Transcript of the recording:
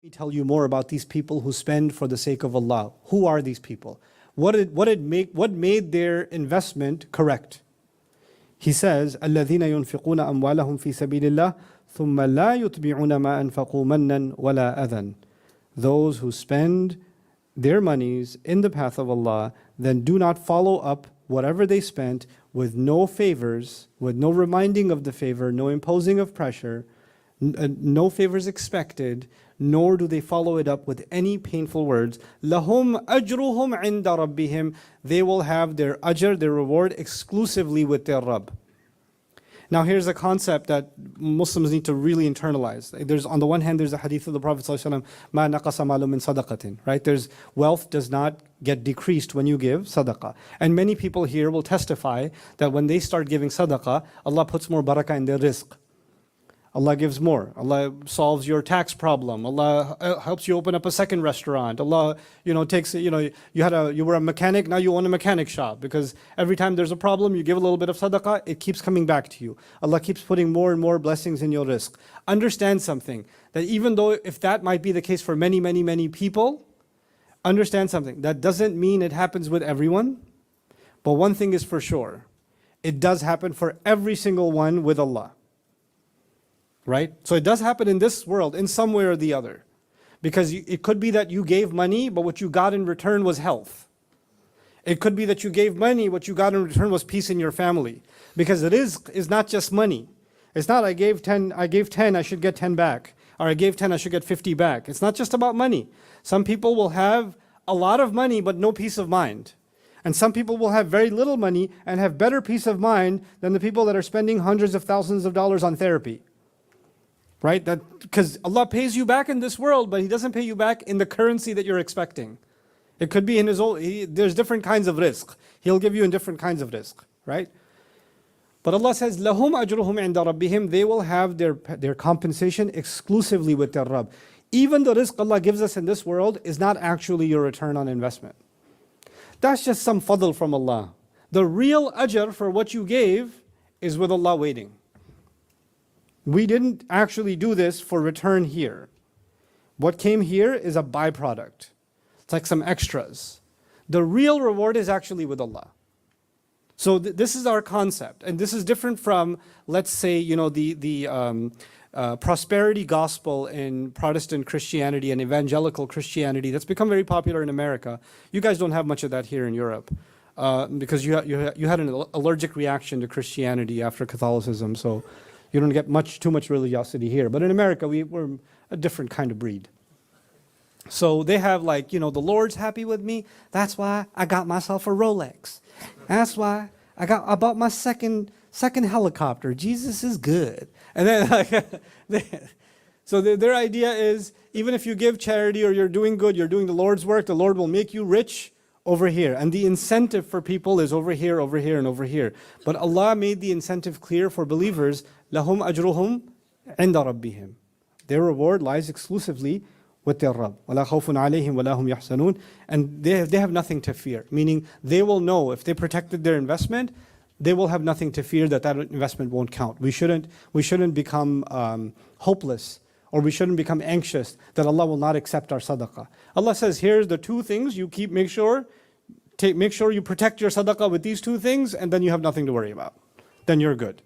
Let me tell you more about these people who spend for the sake of Allah. Who are these people? What made their investment correct? He says, الَّذِينَ يُنْفِقُونَ أَمْوَالَهُمْ فِي سَبِيلِ اللَّهِ ثُمَّ لَا يُتْبِعُونَ مَا أَنْفَقُوا مَنًّا وَلَا أَذًى. Those who spend their monies in the path of Allah, then do not follow up whatever they spent with no favors, with no reminding of the favor, no imposing of pressure, no favors expected, nor do they follow it up with any painful words. لَهُمْ أَجْرُهُمْ عِنْدَ رَبِّهِمْ. They will have their ajr, their reward, exclusively with their Rabb. Now here's a concept that Muslims need to really internalize. On the one hand, there's a hadith of the Prophet ﷺ, مَا نَقَصَ مَالٌ مِّن صَدَقَةٍ. Right? Wealth does not get decreased when you give sadaqah. And many people here will testify that when they start giving sadaqah, Allah puts more barakah in their rizq. Allah gives more. Allah solves your tax problem. Allah helps you open up a second restaurant. Allah, takes, you were a mechanic, now you own a mechanic shop, because every time there's a problem, you give a little bit of sadaqah, it keeps coming back to you. Allah keeps putting more and more blessings in your rizq. Understand something, that even though if that might be the case for many, many, many people, understand something, that doesn't mean it happens with everyone, but one thing is for sure, it does happen for every single one with Allah. Right? So it does happen in this world in some way or the other. Because it could be that you gave money, but what you got in return was health. It could be that you gave money, what you got in return was peace in your family. Because it is not just money. It's not I gave 10, I should get 10 back. Or I gave 10, I should get 50 back. It's not just about money. Some people will have a lot of money but no peace of mind. And some people will have very little money and have better peace of mind than the people that are spending hundreds of thousands of dollars on therapy. Right? Because Allah pays you back in this world, but He doesn't pay you back in the currency that you're expecting. It could be in His own, there's different kinds of rizq. He'll give you in different kinds of rizq. Right? But Allah says, لَهُمْ أَجْرُهُمْ عِنْدَ رَبِّهِمْ. They will have their compensation exclusively with their Rabb. Even the rizq Allah gives us in this world is not actually your return on investment. That's just some fadl from Allah. The real ajr for what you gave is with Allah waiting. We didn't actually do this for return here. What came here is a byproduct. It's like some extras. The real reward is actually with Allah. So this is our concept. And this is different from, let's say, the prosperity gospel in Protestant Christianity and evangelical Christianity that's become very popular in America. You guys don't have much of that here in Europe. Because you had an allergic reaction to Christianity after Catholicism. So you don't get too much religiosity here. But in America, we're a different kind of breed. So they have the Lord's happy with me. That's why I got myself a Rolex. That's why I bought my second helicopter. Jesus is good. And then so their idea is, even if you give charity or you're doing good, you're doing the Lord's work, the Lord will make you rich over here. And the incentive for people is over here, over here, and over here. But Allah made the incentive clear for believers. لَهُمْ أَجْرُهُمْ عِنْدَ رَبِّهِمْ. Their reward lies exclusively with their Rabb. وَلَا خَوْفٌ عَلَيْهِمْ وَلَا هُمْ يَحْزَنُونَ. And they have nothing to fear. Meaning they will know if they protected their investment, they will have nothing to fear that investment won't count. We shouldn't become hopeless, or we shouldn't become anxious that Allah will not accept our sadaqah. Allah says, here's the two things you keep, make sure you protect your sadaqah with these two things, and then you have nothing to worry about. Then you're good.